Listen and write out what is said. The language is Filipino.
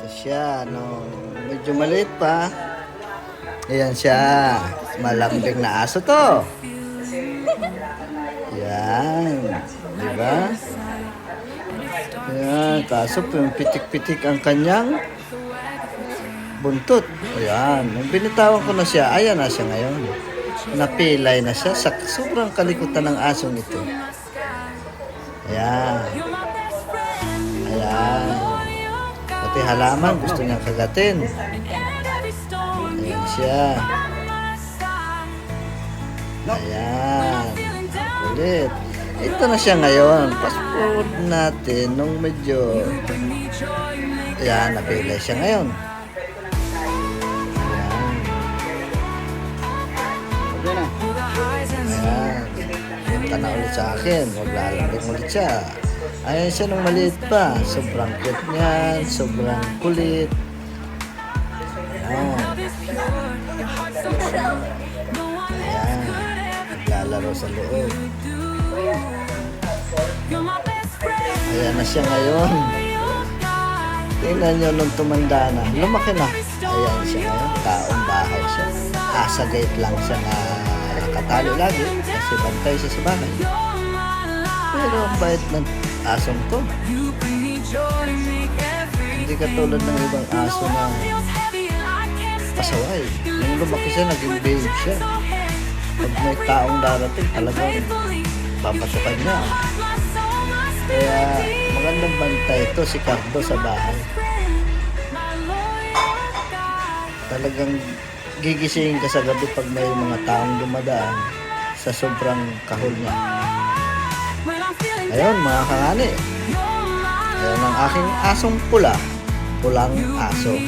Ito siya, no, medyo maliit pa. Ayan siya. Malambing na aso to. Yan. Di ba? Ayan. Kaso pitik-pitik ang kanyang buntot. Ayan. Nung binitawan ko na siya, ayan na siya ngayon. Napilay na siya sa sobrang kalikutan ng asong ito. Ayan. Ayan. Pati halaman gusto niyang kagatin. Ayan siya. Ayan. Kulit. Ito na siya ngayon. Fast forward natin nung medyo ayan, napilay siya ngayon. Ayan. Punta na ulit sa akin. Maglalambing ulit siya. Ayan siya nung maliit pa. Sobrang cute niyan. Sobrang kulit. Ayan. Ayan. Naglalaro sa loob. Ayan na siya ngayon. Tingnan nyo nung tumanda na. Lumaki na. Ayan siya ngayon. Taong bahay siya. Asagate lang siya na nakatali lagi. Kasi bantay siya sa bahay. Pero ang bait ng asong to. Hindi katulad ng ibang aso na pasaway. Nung lumaki siya, naging babe siya. Pag may taong darating, talagang papasukan niya. Kaya magandang bantay ito si Cardo sa bahay. Talagang gigisingin ka sa gabi pag may mga taong dumadaan sa sobrang kahol niya. Ayun mga kangani. Ayun ang aking asong pula. Pulang aso.